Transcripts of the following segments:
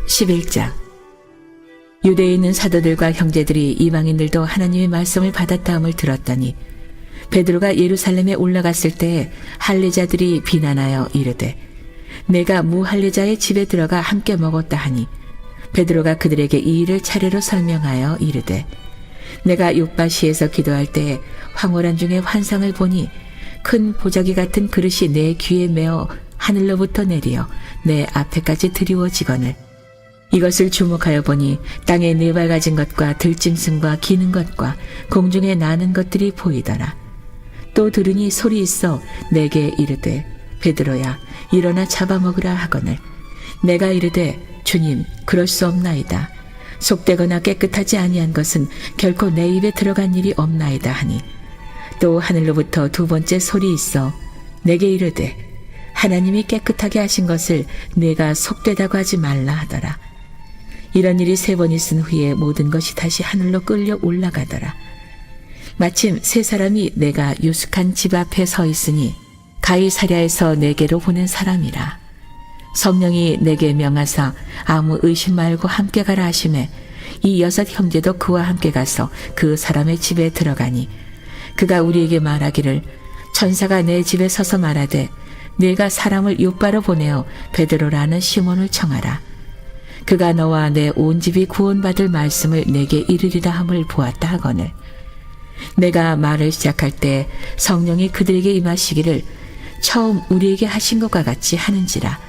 11장. 유대에 있는 사도들과 형제들이 이방인들도 하나님의 말씀을 받았다함을 들었더니 베드로가 예루살렘에 올라갔을 때에 할례자들이 비난하여 이르되 내가 무할례자의 집에 들어가 함께 먹었다 하니 베드로가 그들에게 이 일을 차례로 설명하여 이르되 내가 욥바시에서 기도할 때에 황홀한 중에 환상을 보니 큰 보자기 같은 그릇이 내 귀에 메어 하늘로부터 내리어 내 앞에까지 드리워지거늘 이것을 주목하여 보니 땅에 네 발 가진 것과 들짐승과 기는 것과 공중에 나는 것들이 보이더라. 또 들으니 소리 있어 내게 이르되 베드로야 일어나 잡아먹으라 하거늘 내가 이르되 주님 그럴 수 없나이다. 속되거나 깨끗하지 아니한 것은 결코 내 입에 들어간 일이 없나이다 하니 또 하늘로부터 두 번째 소리 있어 내게 이르되 하나님이 깨끗하게 하신 것을 내가 속되다고 하지 말라 하더라. 이런 일이 세 번 있은 후에 모든 것이 다시 하늘로 끌려 올라가더라. 마침 세 사람이 내가 유숙한 집 앞에 서 있으니 가이사랴에서 내게로 보낸 사람이라. 성령이 내게 명하사 아무 의심 말고 함께 가라 하시매 이 여섯 형제도 그와 함께 가서 그 사람의 집에 들어가니 그가 우리에게 말하기를 천사가 내 집에 서서 말하되 내가 사람을 욥바로 보내어 베드로라는 시몬을 청하라. 그가 너와 내 온 집이 구원받을 말씀을 내게 이르리라 함을 보았다 하거늘 내가 말을 시작할 때 성령이 그들에게 임하시기를 처음 우리에게 하신 것과 같이 하는지라.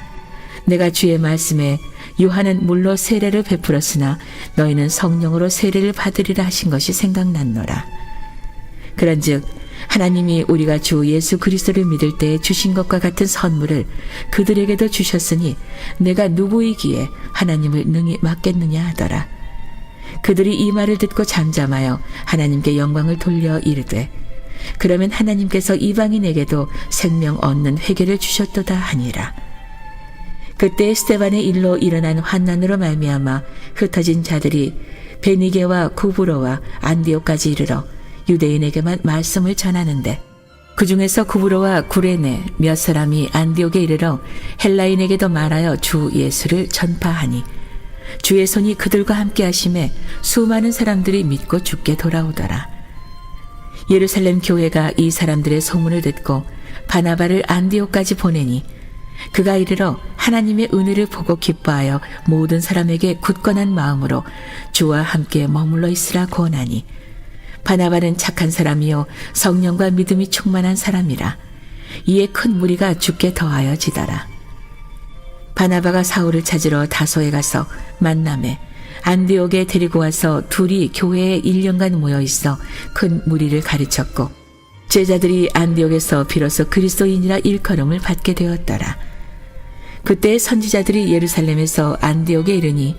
내가 주의 말씀에 요한은 물로 세례를 베풀었으나 너희는 성령으로 세례를 받으리라 하신 것이 생각났노라. 그런즉 하나님이 우리가 주 예수 그리스도를 믿을 때에 주신 것과 같은 선물을 그들에게도 주셨으니 내가 누구이기에 하나님을 능히 맡겠느냐 하더라. 그들이 이 말을 듣고 잠잠하여 하나님께 영광을 돌려 이르되 그러면 하나님께서 이방인에게도 생명 얻는 회개를 주셨도다 하니라. 그때 스데반의 일로 일어난 환난으로 말미암아 흩어진 자들이 베니게와 구브로와 안디옥까지 이르러 유대인에게만 말씀을 전하는데 그 중에서 구브로와 구레네 몇 사람이 안디옥에 이르러 헬라인에게도 말하여 주 예수를 전파하니 주의 손이 그들과 함께 하심에 수많은 사람들이 믿고 주께 돌아오더라. 예루살렘 교회가 이 사람들의 소문을 듣고 바나바를 안디옥까지 보내니 그가 이르러 하나님의 은혜를 보고 기뻐하여 모든 사람에게 굳건한 마음으로 주와 함께 머물러 있으라 권하니 바나바는 착한 사람이요 성령과 믿음이 충만한 사람이라. 이에 큰 무리가 주께 더하여지더라. 바나바가 사울을 찾으러 다소에 가서 만남에 안디옥에 데리고 와서 둘이 교회에 1년간 모여 있어 큰 무리를 가르쳤고 제자들이 안디옥에서 비로소 그리스도인이라 일컬음을 받게 되었더라. 그때 선지자들이 예루살렘에서 안디옥에 이르니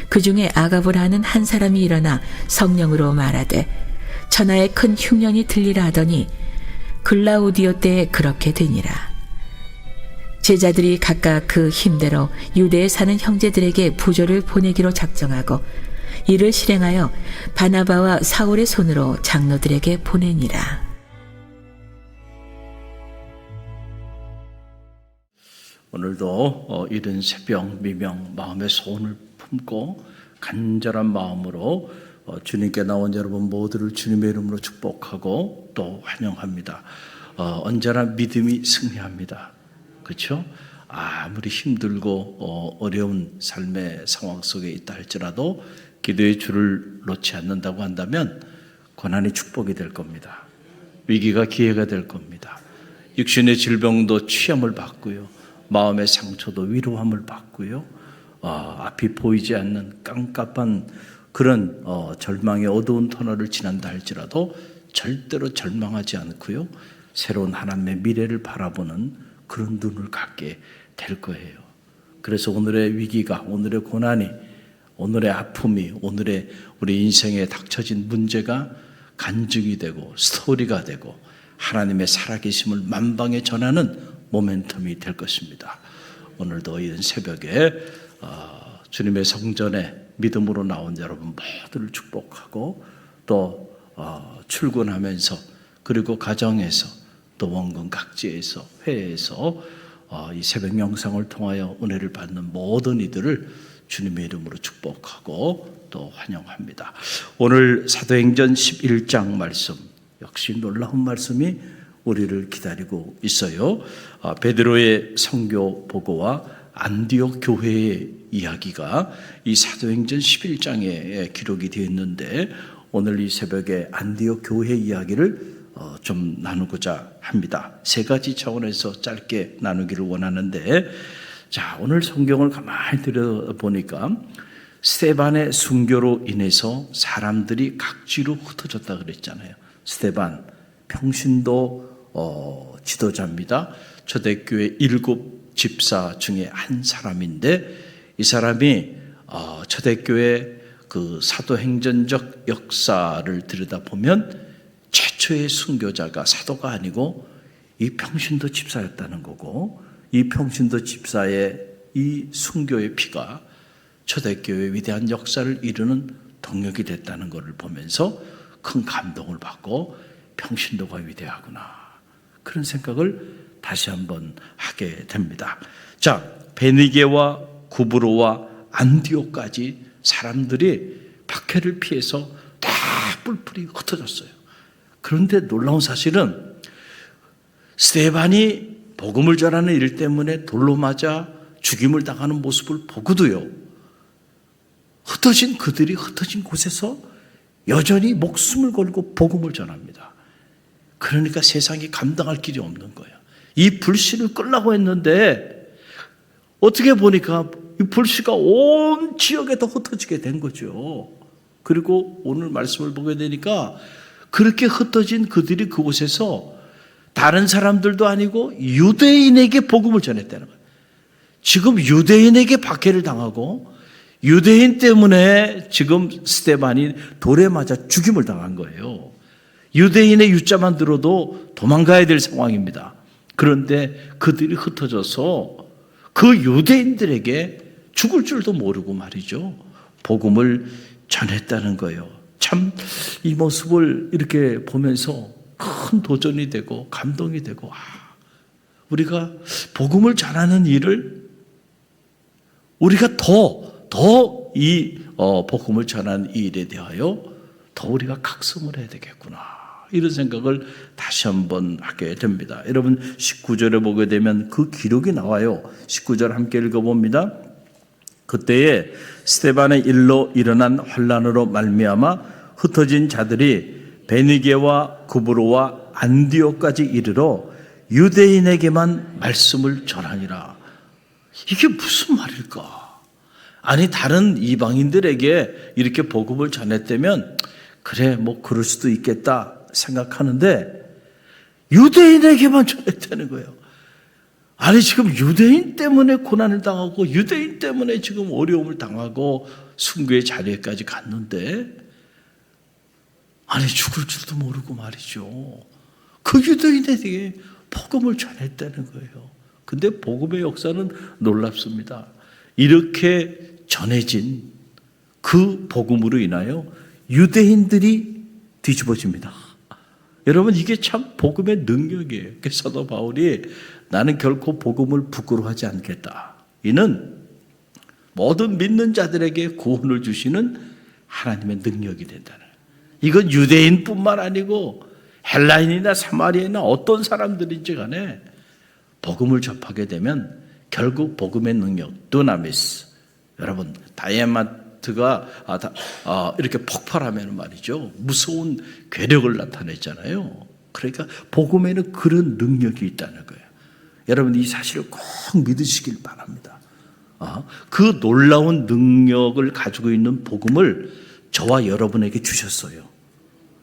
그 중에 아가보라 하는 한 사람이 일어나 성령으로 말하되 천하에 큰 흉년이 들리라 하더니 글라우디오 때에 그렇게 되니라. 제자들이 각각 그 힘대로 유대에 사는 형제들에게 부조를 보내기로 작정하고 이를 실행하여 바나바와 사울의 손으로 장로들에게 보내니라. 오늘도 이른 새벽 미명 마음의 소원을 품고 간절한 마음으로 주님께 나온 여러분 모두를 주님의 이름으로 축복하고 또 환영합니다. 언제나 믿음이 승리합니다. 그렇죠? 아무리 힘들고 어려운 삶의 상황 속에 있다 할지라도 기도의 줄을 놓지 않는다고 한다면 고난이 축복이 될 겁니다. 위기가 기회가 될 겁니다. 육신의 질병도 취함을 받고요. 마음의 상처도 위로함을 받고요. 앞이 보이지 않는 깜깜한 그런 절망의 어두운 터널을 지난다 할지라도 절대로 절망하지 않고요. 새로운 하나님의 미래를 바라보는 그런 눈을 갖게 될 거예요. 그래서 오늘의 위기가, 오늘의 고난이, 오늘의 아픔이, 오늘의 우리 인생에 닥쳐진 문제가 간증이 되고 스토리가 되고 하나님의 살아계심을 만방에 전하는 모멘텀이 될 것입니다. 오늘도 이른 새벽에 주님의 성전에 믿음으로 나온 여러분 모두를 축복하고 또 출근하면서 그리고 가정에서 또 원근 각지에서 회에서 이 새벽 명상을 통하여 은혜를 받는 모든 이들을 주님의 이름으로 축복하고 또 환영합니다. 오늘 사도행전 11장 말씀, 역시 놀라운 말씀이 우리를 기다리고 있어요. 베드로의 선교 보고와 안디옥 교회의 이야기가 이 사도행전 11장에 기록이 되어 있는데, 오늘 이 새벽에 안디옥 교회 이야기를 좀 나누고자 합니다. 세 가지 차원에서 짧게 나누기를 원하는데, 자, 오늘 성경을 가만히 들여보니까 스데반의 순교로 인해서 사람들이 각지로 흩어졌다 그랬잖아요. 스데반 평신도 지도자입니다. 초대교회 7 집사 중에 한 사람인데, 이 사람이 초대교회 그 사도행전적 역사를 들여다보면 최초의 순교자가 사도가 아니고 이 평신도 집사였다는 거고, 이 평신도 집사의 이 순교의 피가 초대교회의 위대한 역사를 이루는 동력이 됐다는 것을 보면서 큰 감동을 받고 평신도가 위대하구나, 그런 생각을 다시 한번 하게 됩니다. 자, 베니게와 구브로와 안디옥까지 사람들이 박해를 피해서 다 뿔뿔이 흩어졌어요. 그런데 놀라운 사실은 스데반이 복음을 전하는 일 때문에 돌로 맞아 죽임을 당하는 모습을 보고도요, 그들이 흩어진 곳에서 여전히 목숨을 걸고 복음을 전합니다. 그러니까 세상이 감당할 길이 없는 거예요. 이 불씨를 끌려고 했는데 어떻게 보니까 이 불씨가 온 지역에 더 흩어지게 된 거죠. 그리고 오늘 말씀을 보게 되니까 그렇게 흩어진 그들이 그곳에서 다른 사람들도 아니고 유대인에게 복음을 전했다는 거예요. 지금 유대인에게 박해를 당하고 유대인 때문에 지금 스데반이 돌에 맞아 죽임을 당한 거예요. 유대인의 유자만 들어도 도망가야 될 상황입니다. 그런데 그들이 흩어져서 그 유대인들에게 죽을 줄도 모르고 말이죠, 복음을 전했다는 거예요. 참 이 모습을 이렇게 보면서 큰 도전이 되고 감동이 되고, 우리가 복음을 전하는 일을 우리가 더 이 복음을 전하는 이 일에 대하여 더 우리가 각성을 해야 되겠구나, 이런 생각을 다시 한번 하게 됩니다. 여러분 19절에 보게 되면 그 기록이 나와요. 19절 함께 읽어봅니다. 그때에 스데반의 일로 일어난 환난으로 말미암아 흩어진 자들이 베니게와 구브로와 안디옥까지 이르러 유대인에게만 말씀을 전하니라. 이게 무슨 말일까? 아니, 다른 이방인들에게 이렇게 복음을 전했다면 그래, 뭐 그럴 수도 있겠다 생각하는데 유대인에게만 전했다는 거예요. 아니, 지금 유대인 때문에 고난을 당하고 유대인 때문에 지금 어려움을 당하고 순교의 자리에까지 갔는데, 아니, 죽을 줄도 모르고 말이죠, 그 유대인에게 복음을 전했다는 거예요. 근데 복음의 역사는 놀랍습니다. 이렇게 전해진 그 복음으로 인하여 유대인들이 뒤집어집니다. 여러분, 이게 참 복음의 능력이에요. 사도 바울이 나는 결코 복음을 부끄러워하지 않겠다, 이는 모든 믿는 자들에게 구원을 주시는 하나님의 능력이 된다는 거예요. 이건 유대인뿐만 아니고 헬라인이나 사마리아나 어떤 사람들인지 간에 복음을 접하게 되면 결국 복음의 능력, 두나미스, 여러분 다이아마트가 이렇게 폭발하면 말이죠, 무서운 괴력을 나타냈잖아요. 그러니까 복음에는 그런 능력이 있다는 거예요. 여러분 이 사실을 꼭 믿으시길 바랍니다. 그 놀라운 능력을 가지고 있는 복음을 저와 여러분에게 주셨어요.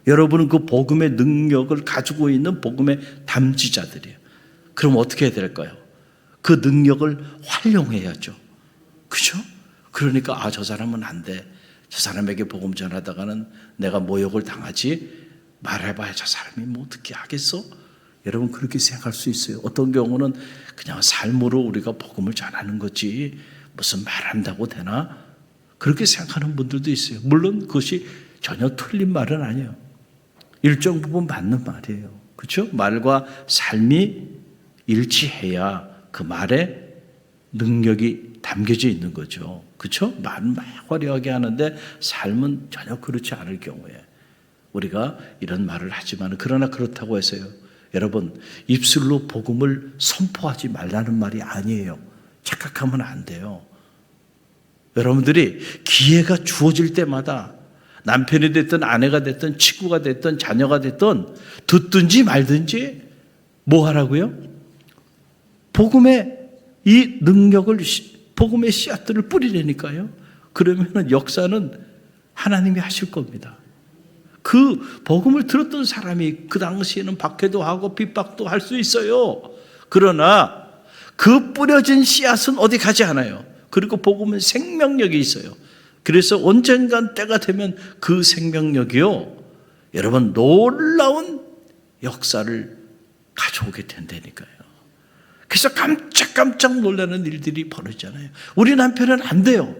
여러분은 그 복음의 능력을 가지고 있는 복음의 담지자들이에요. 그럼 어떻게 해야 될까요? 그 능력을 활용해야죠. 그죠? 그러니까 저 사람은 안 돼, 저 사람에게 복음 전하다가는 내가 모욕을 당하지, 말해봐야 저 사람이 뭐 어떻게 하겠어? 여러분 그렇게 생각할 수 있어요. 어떤 경우는 그냥 삶으로 우리가 복음을 전하는 거지 무슨 말한다고 되나? 그렇게 생각하는 분들도 있어요. 물론 그것이 전혀 틀린 말은 아니에요. 일정 부분 맞는 말이에요. 그렇죠? 말과 삶이 일치해야 그 말에 능력이 담겨져 있는 거죠. 그렇죠? 말은 막 화려하게 하는데 삶은 전혀 그렇지 않을 경우에 우리가 이런 말을 하지만 그러나 그렇다고 해서요. 여러분 입술로 복음을 선포하지 말라는 말이 아니에요. 착각하면 안 돼요. 여러분들이 기회가 주어질 때마다 남편이 됐든 아내가 됐든 친구가 됐든 자녀가 됐든 듣든지 말든지 뭐 하라고요? 복음의 이 능력을 복음의 씨앗들을 뿌리려니까요. 그러면 역사는 하나님이 하실 겁니다. 그 복음을 들었던 사람이 그 당시에는 박해도 하고 핍박도 할 수 있어요. 그러나 그 뿌려진 씨앗은 어디 가지 않아요. 그리고 복음은 생명력이 있어요. 그래서 언젠간 때가 되면 그 생명력이요, 여러분 놀라운 역사를 가져오게 된다니까요. 그래서 깜짝깜짝 놀라는 일들이 벌어지잖아요. 우리 남편은 안 돼요.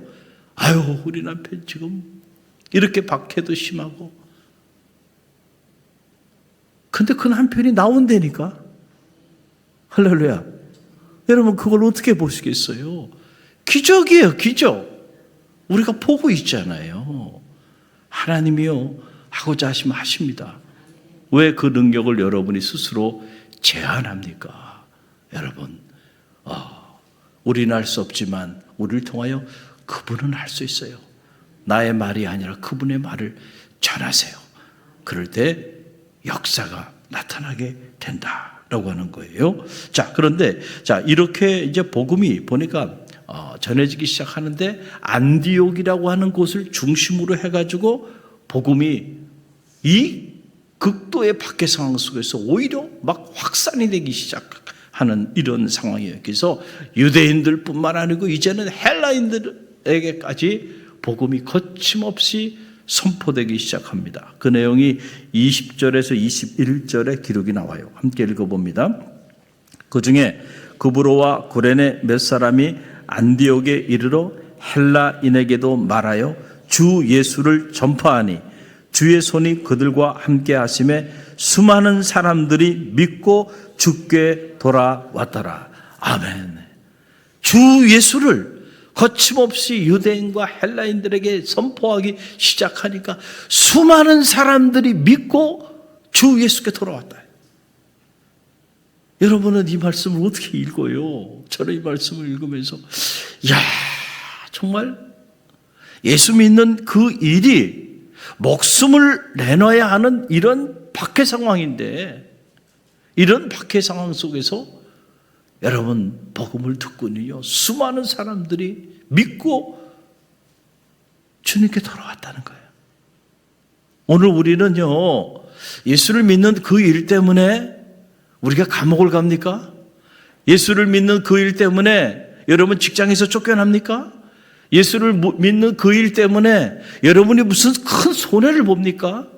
아유, 우리 남편 지금 이렇게 박해도 심하고. 근데 그 남편이 나온다니까. 할렐루야. 여러분 그걸 어떻게 보시겠어요? 기적이에요, 기적. 우리가 보고 있잖아요. 하나님이요 하고자 하시면 하십니다. 왜 그 능력을 여러분이 스스로 제한합니까? 여러분, 우리는 할 수 없지만 우리를 통하여 그분은 할 수 있어요. 나의 말이 아니라 그분의 말을 전하세요. 그럴 때 역사가 나타나게 된다라고 하는 거예요. 자, 그런데 이렇게 이제 복음이 보니까 전해지기 시작하는데 안디옥이라고 하는 곳을 중심으로 해가지고 복음이 이 극도의 박해 상황 속에서 오히려 막 확산이 되기 시작하는 이런 상황이에요. 그래서 유대인들뿐만 아니고 이제는 헬라인들에게까지 복음이 거침없이 선포되기 시작합니다. 그 내용이 20절에서 21절에 기록이 나와요. 함께 읽어봅니다. 그 중에 구브로와 구레네 몇 사람이 안디옥에 이르러 헬라인에게도 말하여 주 예수를 전파하니 주의 손이 그들과 함께 하심에 수많은 사람들이 믿고 주께 돌아왔더라. 아멘. 주 예수를 거침없이 유대인과 헬라인들에게 선포하기 시작하니까 수많은 사람들이 믿고 주 예수께 돌아왔다. 여러분은 이 말씀을 어떻게 읽어요? 저는 이 말씀을 읽으면서 정말 예수 믿는 그 일이 목숨을 내놔야 하는 이런 박해 상황인데, 이런 박해 상황 속에서 여러분 복음을 듣고는요 수많은 사람들이 믿고 주님께 돌아왔다는 거예요. 오늘 우리는요 예수를 믿는 그 일 때문에 우리가 감옥을 갑니까? 예수를 믿는 그 일 때문에 여러분 직장에서 쫓겨납니까? 예수를 믿는 그 일 때문에 여러분이 무슨 큰 손해를 봅니까?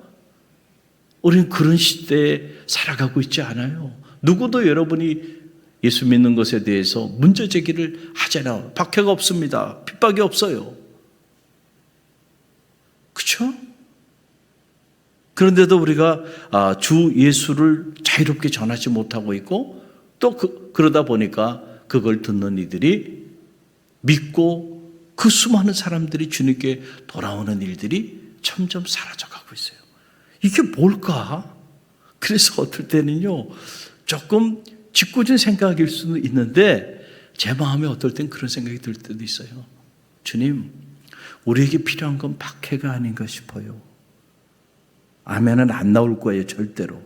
우리는 그런 시대에 살아가고 있지 않아요. 누구도 여러분이 예수 믿는 것에 대해서 문제 제기를 하잖아요. 박해가 없습니다. 핍박이 없어요. 그렇죠? 그런데도 우리가 주 예수를 자유롭게 전하지 못하고 있고 또 그러다 보니까 그걸 듣는 이들이 믿고 그 수많은 사람들이 주님께 돌아오는 일들이 점점 사라져가고 있어요. 이게 뭘까? 그래서 어떨 때는요 조금 짓궂은 생각일 수는 있는데 제 마음에 어떨 땐 그런 생각이 들 때도 있어요. 주님, 우리에게 필요한 건 박해가 아닌가 싶어요. 아멘은 안 나올 거예요, 절대로.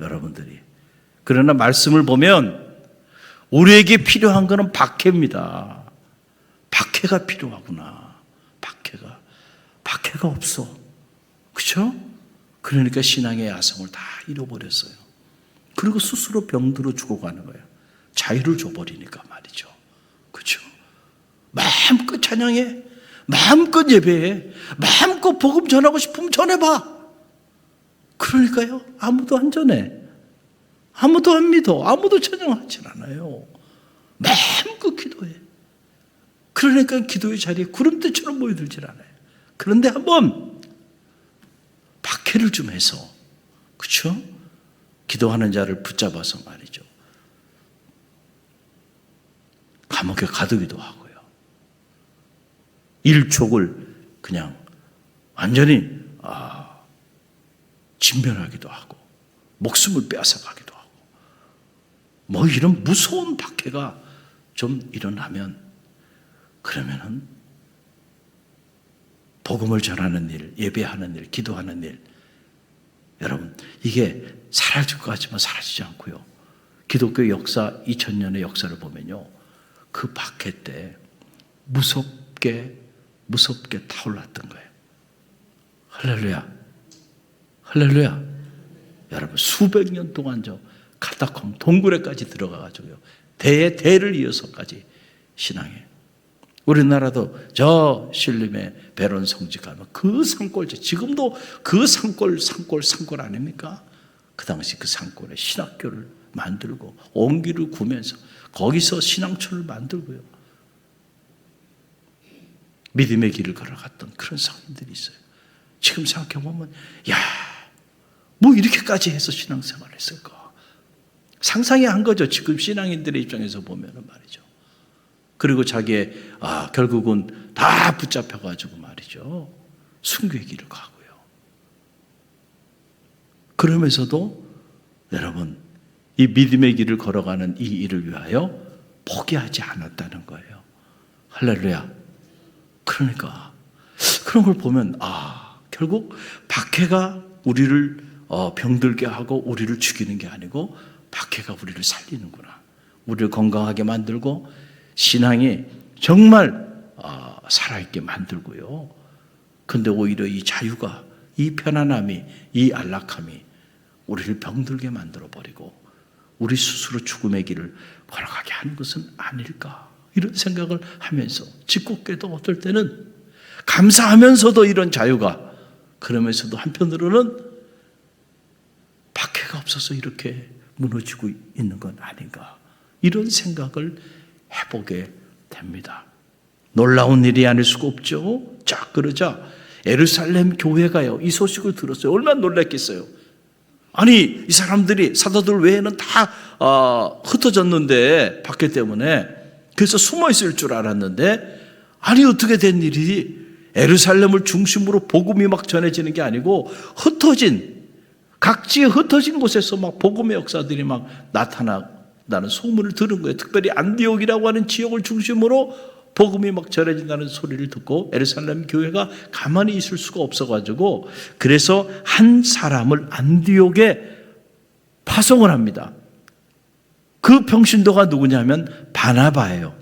여러분들이. 그러나 말씀을 보면 우리에게 필요한 거는 박해입니다. 박해가 필요하구나. 박해가 없어. 그렇죠? 그러니까 신앙의 야성을 다 잃어버렸어요. 그리고 스스로 병들어 죽어가는 거예요. 자유를 줘버리니까 말이죠. 그렇죠? 마음껏 찬양해, 마음껏 예배해, 마음껏 복음 전하고 싶으면 전해봐. 그러니까요 아무도 안 전해, 아무도 안 믿어, 아무도 찬양하지 않아요. 마음껏 기도해. 그러니까 기도의 자리에 구름대처럼 모여들질 않아요. 그런데 한번 박해를 좀 해서, 그렇죠? 기도하는 자를 붙잡아서 말이죠. 감옥에 가두기도 하고요. 일족을 그냥 완전히 진멸하기도 하고 목숨을 빼앗아가기도 하고 뭐 이런 무서운 박해가 좀 일어나면 그러면은 복음을 전하는 일, 예배하는 일, 기도하는 일 여러분 이게 사라질 것 같지만 사라지지 않고요. 기독교 역사 2000년의 역사를 보면요. 그 박해 때 무섭게 타올랐던 거예요. 할렐루야. 할렐루야. 여러분 수백 년 동안 저 카타콤 동굴에까지 들어가가지고요. 대를 이어서까지 신앙해. 우리나라도 저 신림의 베론 성지 가면 그 산골 지금도 그 산골 아닙니까? 그 당시 그 산골에 신학교를 만들고 옹기를 구면서 거기서 신앙촌을 만들고요. 믿음의 길을 걸어갔던 그런 성인들이 있어요. 지금 생각해보면 뭐 이렇게까지 해서 신앙생활을 했을까? 상상이 한 거죠. 지금 신앙인들의 입장에서 보면 말이죠. 그리고 자기의 결국은 다 붙잡혀가지고 말이죠. 순교의 길을 가고요. 그러면서도 여러분 이 믿음의 길을 걸어가는 이 일을 위하여 포기하지 않았다는 거예요. 할렐루야. 그러니까 그런 걸 보면 결국 박해가 우리를 병들게 하고 우리를 죽이는 게 아니고 박해가 우리를 살리는구나. 우리를 건강하게 만들고 신앙이 정말 살아있게 만들고요. 근데 오히려 이 자유가, 이 편안함이, 이 안락함이 우리를 병들게 만들어버리고 우리 스스로 죽음의 길을 걸어가게 하는 것은 아닐까. 이런 생각을 하면서 짓궂게도 어떨 때는 감사하면서도 이런 자유가 그러면서도 한편으로는 박해가 없어서 이렇게 무너지고 있는 건 아닌가. 이런 생각을 해보게 됩니다. 놀라운 일이 아닐 수가 없죠. 자, 그러자 예루살렘 교회가요. 이 소식을 들었어요. 얼마나 놀랐겠어요. 아니 이 사람들이 사도들 외에는 다 흩어졌는데 박해 때문에 그래서 숨어 있을 줄 알았는데 아니 어떻게 된 일이 예루살렘을 중심으로 복음이 막 전해지는 게 아니고 흩어진 각지에 흩어진 곳에서 막 복음의 역사들이 막 나타나는 소문을 들은 거예요. 특별히 안디옥이라고 하는 지역을 중심으로 복음이 막 전해진다는 소리를 듣고 예루살렘 교회가 가만히 있을 수가 없어가지고 그래서 한 사람을 안디옥에 파송을 합니다. 그 평신도가 누구냐면 바나바예요.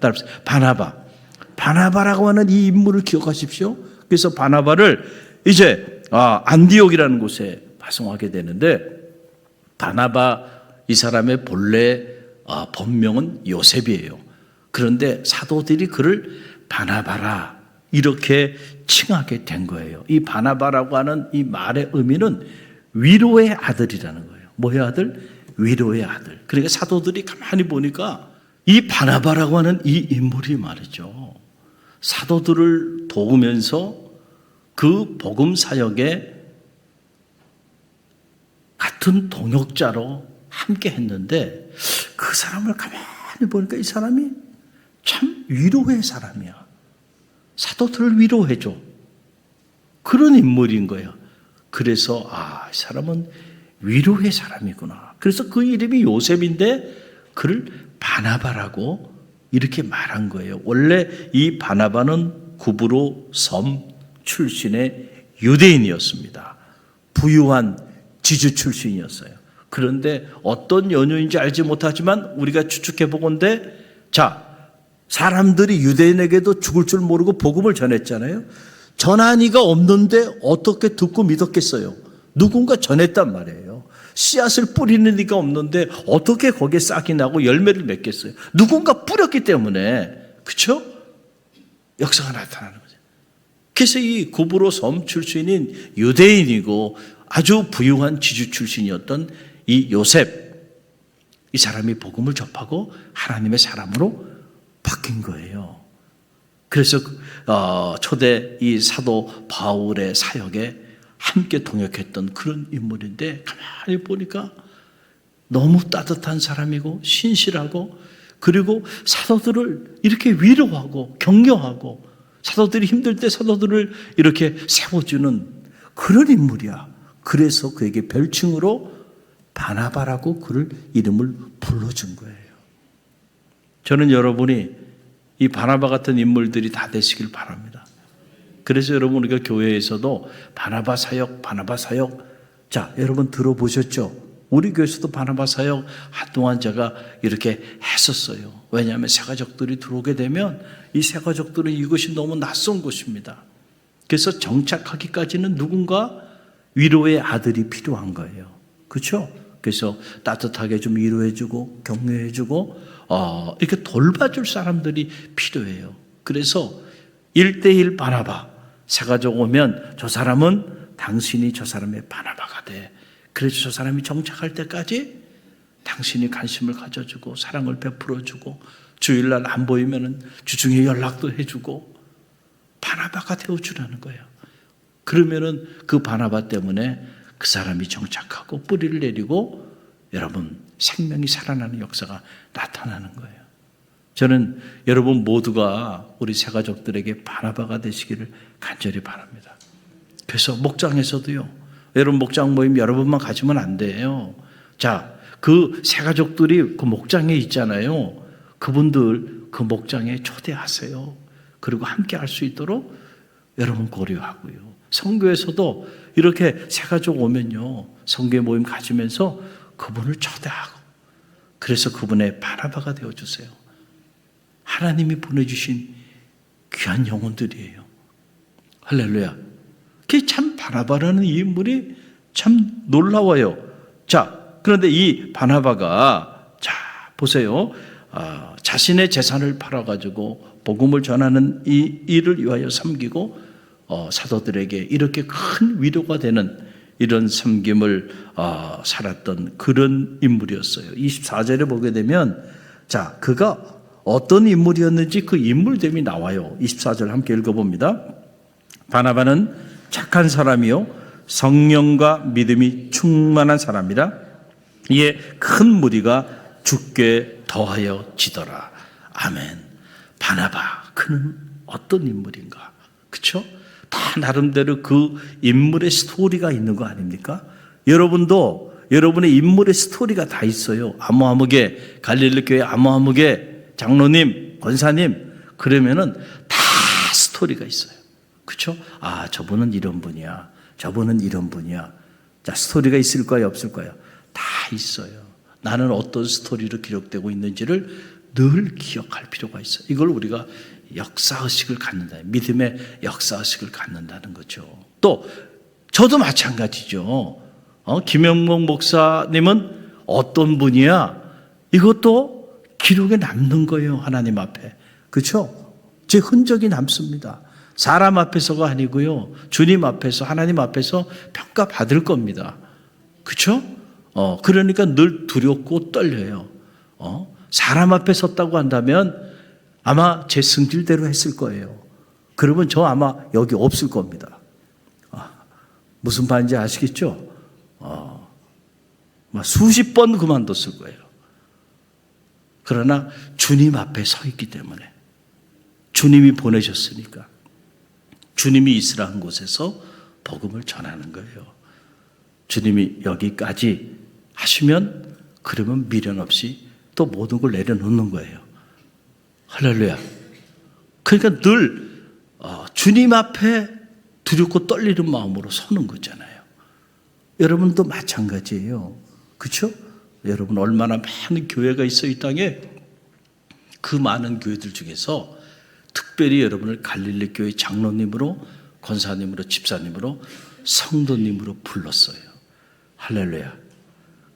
바나바라고 하는 이 인물을 기억하십시오. 그래서 바나바를 이제 안디옥이라는 곳에 파송하게 되는데 바나바 이 사람의 본래 본명은 요셉이에요. 그런데 사도들이 그를 바나바라 이렇게 칭하게 된 거예요. 이 바나바라고 하는 이 말의 의미는 위로의 아들이라는 거예요. 뭐의 아들? 위로의 아들. 그러니까 사도들이 가만히 보니까 이 바나바라고 하는 이 인물이 말이죠. 사도들을 도우면서 그 복음 사역에 같은 동역자로 함께 했는데 그 사람을 가만히 보니까 이 사람이 참 위로의 사람이야. 사도들을 위로해줘. 그런 인물인 거야. 그래서 이 사람은 위로의 사람이구나. 그래서 그 이름이 요셉인데 그를 바나바라고 이렇게 말한 거예요. 원래 이 바나바는 구브로 섬 출신의 유대인이었습니다. 부유한 지주 출신이었어요. 그런데 어떤 연유인지 알지 못하지만 우리가 추측해 보건대 사람들이 유대인에게도 죽을 줄 모르고 복음을 전했잖아요. 전한 이가 없는데 어떻게 듣고 믿었겠어요? 누군가 전했단 말이에요. 씨앗을 뿌리는 이가 없는데 어떻게 거기에 싹이 나고 열매를 맺겠어요? 누군가 뿌렸기 때문에, 그렇죠? 역사가 나타나는 거죠. 그래서 이 구브로 섬 출신인 유대인이고 아주 부유한 지주 출신이었던 이 요셉, 이 사람이 복음을 접하고 하나님의 사람으로 바뀐 거예요. 그래서 초대 이 사도 바울의 사역에 함께 동역했던 그런 인물인데 가만히 보니까 너무 따뜻한 사람이고 신실하고 그리고 사도들을 이렇게 위로하고 격려하고 사도들이 힘들 때 사도들을 이렇게 세워주는 그런 인물이야. 그래서 그에게 별칭으로 바나바라고 그를 이름을 불러준 거예요. 저는 여러분이 이 바나바 같은 인물들이 다 되시길 바랍니다. 그래서 여러분 우리가 교회에서도 바나바 사역, 바나바 사역, 자 여러분 들어보셨죠? 우리 교회에서도 바나바 사역 한동안 제가 이렇게 했었어요. 왜냐하면 새가족들이 들어오게 되면 이 새가족들은 이것이 너무 낯선 곳입니다. 그래서 정착하기까지는 누군가 위로의 아들이 필요한 거예요. 그렇죠? 그래서 따뜻하게 좀 위로해주고 격려해주고 이렇게 돌봐줄 사람들이 필요해요. 그래서 1:1 바나바, 새가족 오면 저 사람은 당신이 저 사람의 바나바가 돼. 그래서 저 사람이 정착할 때까지 당신이 관심을 가져주고 사랑을 베풀어주고 주일날 안 보이면 주중에 연락도 해주고 바나바가 되어주라는 거예요. 그러면은 그 바나바 때문에 그 사람이 정착하고 뿌리를 내리고 여러분 생명이 살아나는 역사가 나타나는 거예요. 저는 여러분 모두가 우리 새가족들에게 바나바가 되시기를 간절히 바랍니다. 그래서 목장에서도요. 여러분 목장 모임 여러분만 가시면 안 돼요. 자, 그 새가족들이 그 목장에 있잖아요. 그분들 그 목장에 초대하세요. 그리고 함께 할 수 있도록 여러분 고려하고요. 선교에서도 이렇게 새가족 오면요. 선교 모임 가지면서 그분을 초대하고 그래서 그분의 바나바가 되어주세요. 하나님이 보내주신 귀한 영혼들이에요. 할렐루야. 그게 참 바나바라는 이 인물이 참 놀라워요. 자, 그런데 이 바나바가 자 보세요. 자신의 재산을 팔아가지고 복음을 전하는 이 일을 위하여 섬기고 사도들에게 이렇게 큰 위로가 되는 이런 섬김을 살았던 그런 인물이었어요. 24절에 보게 되면 자 그가 어떤 인물이었는지 그 인물됨이 나와요. 24절 함께 읽어봅니다. 바나바는 착한 사람이요 성령과 믿음이 충만한 사람이라 이에 큰 무리가 죽게 더하여 지더라. 아멘. 바나바 그는 어떤 인물인가? 그렇죠? 다 나름대로 그 인물의 스토리가 있는 거 아닙니까? 여러분도 여러분의 인물의 스토리가 다 있어요. 아모하무게 갈릴리 교회 아모하무게 장로님, 권사님 그러면은 다 스토리가 있어요. 그렇죠? 아, 저분은 이런 분이야. 저분은 이런 분이야. 자, 스토리가 있을까요, 없을까요? 다 있어요. 나는 어떤 스토리로 기록되고 있는지를 늘 기억할 필요가 있어요. 이걸 우리가 역사의식을 갖는다. 믿음의 역사의식을 갖는다는 거죠. 또 저도 마찬가지죠. 김영목 목사님은 어떤 분이야? 이것도 기록에 남는 거예요. 하나님 앞에. 그렇죠? 제 흔적이 남습니다. 사람 앞에서가 아니고요. 주님 앞에서 하나님 앞에서 평가받을 겁니다. 그렇죠? 그러니까 늘 두렵고 떨려요. 사람 앞에 섰다고 한다면 아마 제 승질대로 했을 거예요. 그러면 저 아마 여기 없을 겁니다. 무슨 말인지 아시겠죠? 수십 번 그만뒀을 거예요. 그러나 주님 앞에 서 있기 때문에 주님이 보내셨으니까 주님이 있으라 한 곳에서 복음을 전하는 거예요. 주님이 여기까지 하시면 그러면 미련 없이 또 모든 걸 내려놓는 거예요. 할렐루야. 그러니까 늘 주님 앞에 두렵고 떨리는 마음으로 서는 거잖아요. 여러분도 마찬가지예요. 그렇죠? 여러분 얼마나 많은 교회가 있어 이 땅에 그 많은 교회들 중에서 특별히 여러분을 갈릴리 교회 장로님으로 권사님으로 집사님으로 성도님으로 불렀어요. 할렐루야.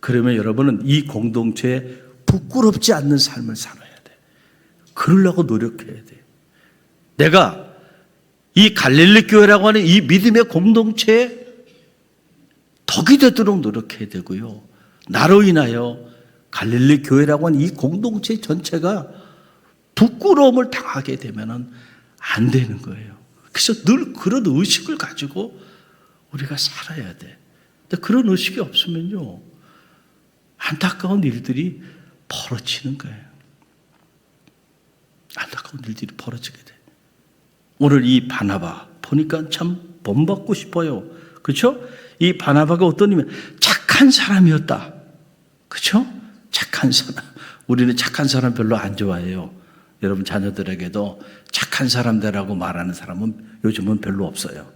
그러면 여러분은 이 공동체에 부끄럽지 않는 삶을 살아야 돼. 그러려고 노력해야 돼. 내가 이 갈릴리 교회라고 하는 이 믿음의 공동체에 덕이 되도록 노력해야 되고요. 나로 인하여 갈릴리 교회라고 하는 이 공동체 전체가 부끄러움을 당하게 되면 안 되는 거예요. 그래서 늘 그런 의식을 가지고 우리가 살아야 돼. 근데 그런 의식이 없으면요. 안타까운 일들이 벌어지는 거예요. 놀라운 일들이 벌어지게 돼. 오늘 이 바나바 보니까 참 본받고 싶어요. 그렇죠? 이 바나바가 어떤 의미면 착한 사람이었다. 그렇죠? 착한 사람. 우리는 착한 사람 별로 안 좋아해요. 여러분 자녀들에게도 착한 사람들하고 말하는 사람은 요즘은 별로 없어요.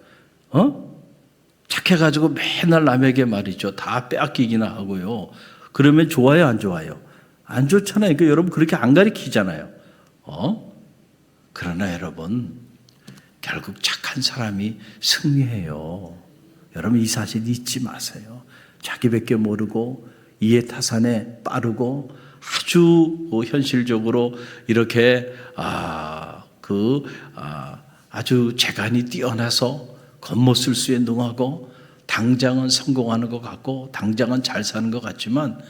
착해가지고 맨날 남에게 말이죠. 다 빼앗기기나 하고요. 그러면 좋아요, 안 좋아요? 안 좋잖아요. 그러니까 여러분 그렇게 안 가르치잖아요. 그러나 여러분 결국 착한 사람이 승리해요. 여러분 이 사실 잊지 마세요. 자기밖에 모르고 이해타산에 빠르고 아주 현실적으로 이렇게 아주 재간이 뛰어나서 겉모술수에 능하고 당장은 성공하는 것 같고 당장은 잘 사는 것 같지만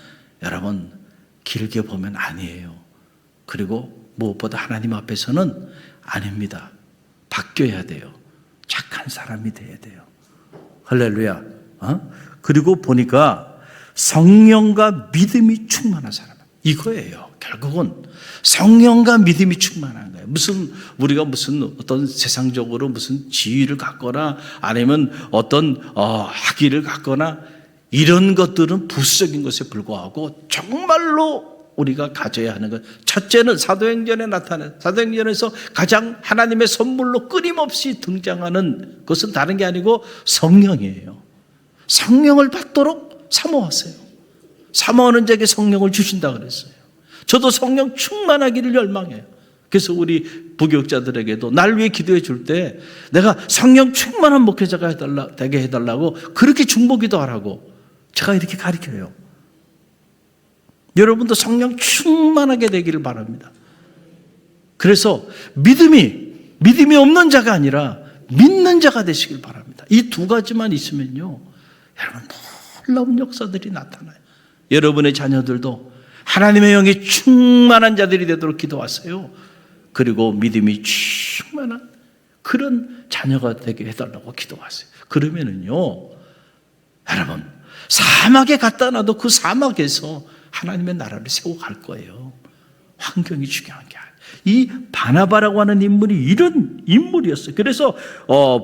여러분 길게 보면 아니에요. 그리고 무엇보다 하나님 앞에서는 아닙니다. 바뀌어야 돼요. 착한 사람이 돼야 돼요. 할렐루야. 그리고 보니까 성령과 믿음이 충만한 사람. 이거예요. 결국은 성령과 믿음이 충만한 거예요. 우리가 어떤 세상적으로 무슨 지위를 갖거나 아니면 어떤 학위를 갖거나 이런 것들은 부수적인 것에 불과하고 정말로 우리가 가져야 하는 것. 첫째는 사도행전에 나타난 사도행전에서 가장 하나님의 선물로 끊임없이 등장하는 것은 다른 게 아니고 성령이에요. 성령을 받도록 사모하세요. 사모하는 자에게 성령을 주신다 그랬어요. 저도 성령 충만하기를 열망해요. 그래서 우리 부교육자들에게도 날 위해 기도해 줄 때 내가 성령 충만한 목회자가 되게 해달라고 그렇게 중보기도 하라고 제가 이렇게 가르쳐요. 여러분도 성령 충만하게 되기를 바랍니다. 그래서 믿음이 없는 자가 아니라 믿는 자가 되시길 바랍니다. 이 두 가지만 있으면요, 여러분 놀라운 역사들이 나타나요. 여러분의 자녀들도 하나님의 영이 충만한 자들이 되도록 기도하세요. 그리고 믿음이 충만한 그런 자녀가 되게 해달라고 기도하세요. 그러면은요, 여러분 사막에 갖다 놔도 그 사막에서 하나님의 나라를 세워 갈 거예요. 환경이 중요한 게 아니에요. 이 바나바라고 하는 인물이 이런 인물이었어요. 그래서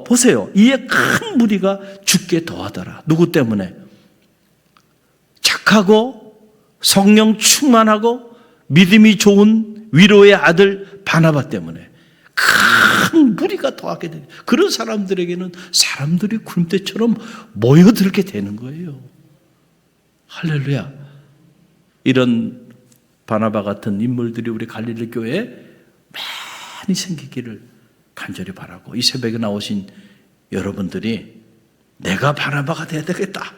보세요. 이에 큰 무리가 죽게 더하더라. 누구 때문에? 착하고 성령 충만하고 믿음이 좋은 위로의 아들 바나바 때문에 큰 무리가 더하게 되는 그런 사람들에게는 사람들이 구름대처럼 모여들게 되는 거예요. 할렐루야. 이런 바나바 같은 인물들이 우리 갈릴리 교회에 많이 생기기를 간절히 바라고, 이 새벽에 나오신 여러분들이 내가 바나바가 돼야 되겠다.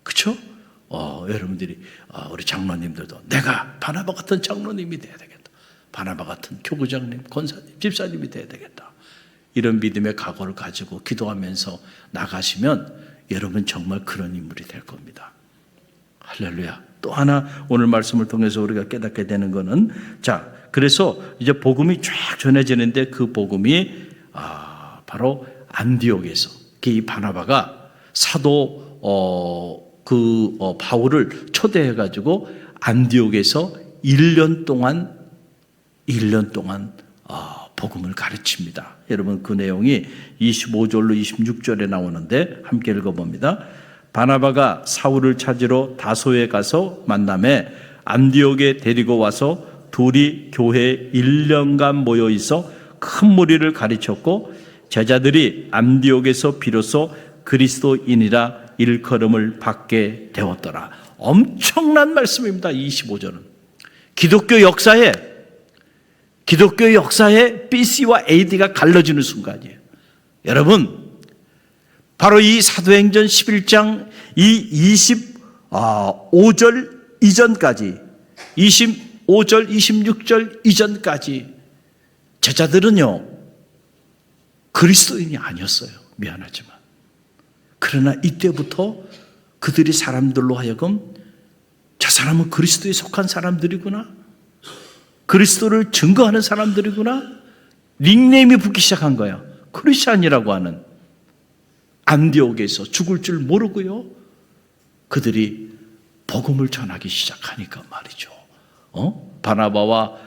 그렇죠? 여러분들이 우리 장로님들도 내가 바나바 같은 장로님이 돼야 되겠다. 바나바 같은 교구장님, 권사님, 집사님이 돼야 되겠다. 이런 믿음의 각오를 가지고 기도하면서 나가시면 여러분 정말 그런 인물이 될 겁니다. 할렐루야. 또 하나 오늘 말씀을 통해서 우리가 깨닫게 되는 것은, 자, 그래서 이제 복음이 쫙 전해지는데 그 복음이 바로 안디옥에서 이 바나바가 사도 바울을 초대해 가지고 안디옥에서 1년 동안 복음을 가르칩니다. 여러분 그 내용이 25절로 26절에 나오는데 함께 읽어봅니다. 바나바가 사울을 찾으러 다소에 가서 만남에 안디옥에 데리고 와서 둘이 교회에 1년간 모여 있어 큰 무리를 가르쳤고 제자들이 안디옥에서 비로소 그리스도인이라 일컬음을 받게 되었더라. 엄청난 말씀입니다. 25절은 기독교 역사에 BC와 AD가 갈라지는 순간이에요. 여러분 바로 이 사도행전 11장 이 25절 이전까지 25절 26절 이전까지 제자들은요 그리스도인이 아니었어요. 미안하지만. 그러나 이때부터 그들이 사람들로 하여금 저 사람은 그리스도에 속한 사람들이구나, 그리스도를 증거하는 사람들이구나, 닉네임이 붙기 시작한 거야. 크리스찬이라고 하는. 안디옥에서 죽을 줄 모르고요 그들이 복음을 전하기 시작하니까 말이죠. 바나바와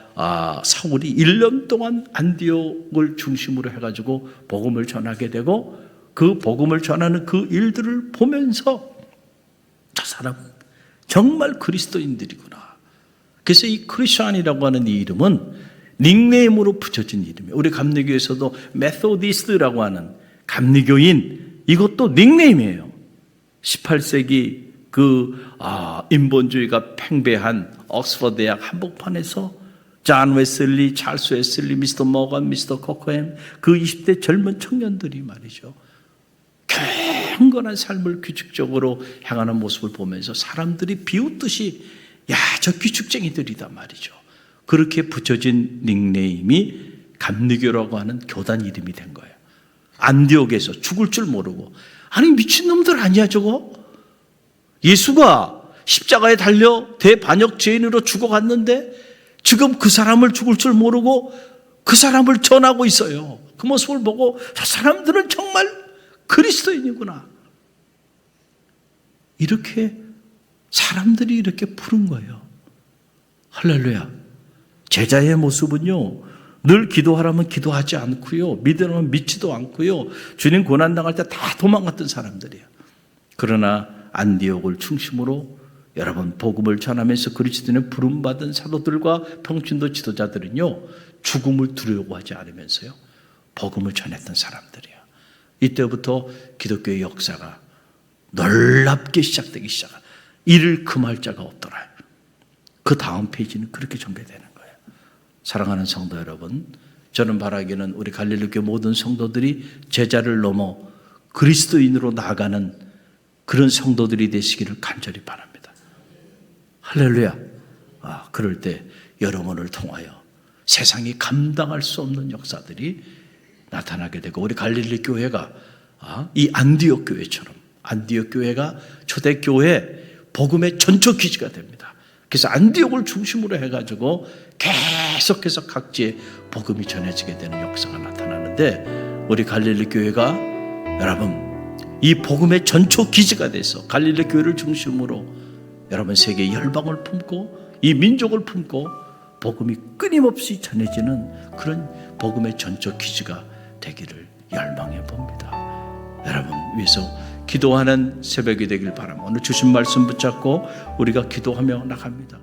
사울이 1년 동안 안디옥을 중심으로 해가지고 복음을 전하게 되고 그 복음을 전하는 그 일들을 보면서 저 사람 정말 그리스도인들이구나. 그래서 이 크리스천이라고 하는 이 이름은 닉네임으로 붙여진 이름이에요. 우리 감리교에서도 메소디스트라고 하는 감리교인, 이것도 닉네임이에요. 18세기 인본주의가 팽배한 옥스퍼드 대학 한복판에서 존 웨슬리, 찰스 웨슬리, 미스터 모건, 미스터 코커햄, 그 20대 젊은 청년들이 말이죠, 경건한 삶을 규칙적으로 행하는 모습을 보면서 사람들이 비웃듯이 야, 저 규칙쟁이들이다 말이죠. 그렇게 붙여진 닉네임이 감리교라고 하는 교단 이름이 된 거예요. 안디옥에서 죽을 줄 모르고, 아니 미친놈들 아니야 저거? 예수가 십자가에 달려 대반역 죄인으로 죽어갔는데 지금 그 사람을 죽을 줄 모르고 그 사람을 전하고 있어요. 그 모습을 보고 저 사람들은 정말 그리스도인이구나. 이렇게 사람들이 이렇게 부른 거예요. 할렐루야. 제자의 모습은요, 늘 기도하라면 기도하지 않고요, 믿으라면 믿지도 않고요, 주님 고난당할 때 다 도망갔던 사람들이에요. 그러나 안디옥을 중심으로 여러분 복음을 전하면서 그리스도인의 부름받은 사도들과 평신도 지도자들은요, 죽음을 두려워하지 않으면서요 복음을 전했던 사람들이에요. 이때부터 기독교의 역사가 놀랍게 시작되기 시작한, 이를 금할 자가 없더라. 그 다음 페이지는 그렇게 전개되는 거예요. 사랑하는 성도 여러분, 저는 바라기는 우리 갈릴리교회 모든 성도들이 제자를 넘어 그리스도인으로 나아가는 그런 성도들이 되시기를 간절히 바랍니다. 할렐루야. 그럴 때 여러분을 통하여 세상이 감당할 수 없는 역사들이 나타나게 되고, 우리 갈릴리 교회가 이 안디옥 교회처럼, 안디옥 교회가 초대교회 복음의 전초 기지가 됩니다. 그래서 안디옥을 중심으로 해가지고 계속해서 각지에 복음이 전해지게 되는 역사가 나타나는데, 우리 갈릴리 교회가 여러분 이 복음의 전초 기지가 돼서 갈릴리 교회를 중심으로 여러분 세계 열방을 품고 이 민족을 품고 복음이 끊임없이 전해지는 그런 복음의 전초 기지가 되기를 열망해 봅니다. 여러분 위해서 기도하는 새벽이 되길 바랍니다. 오늘 주신 말씀 붙잡고 우리가 기도하며 나갑니다.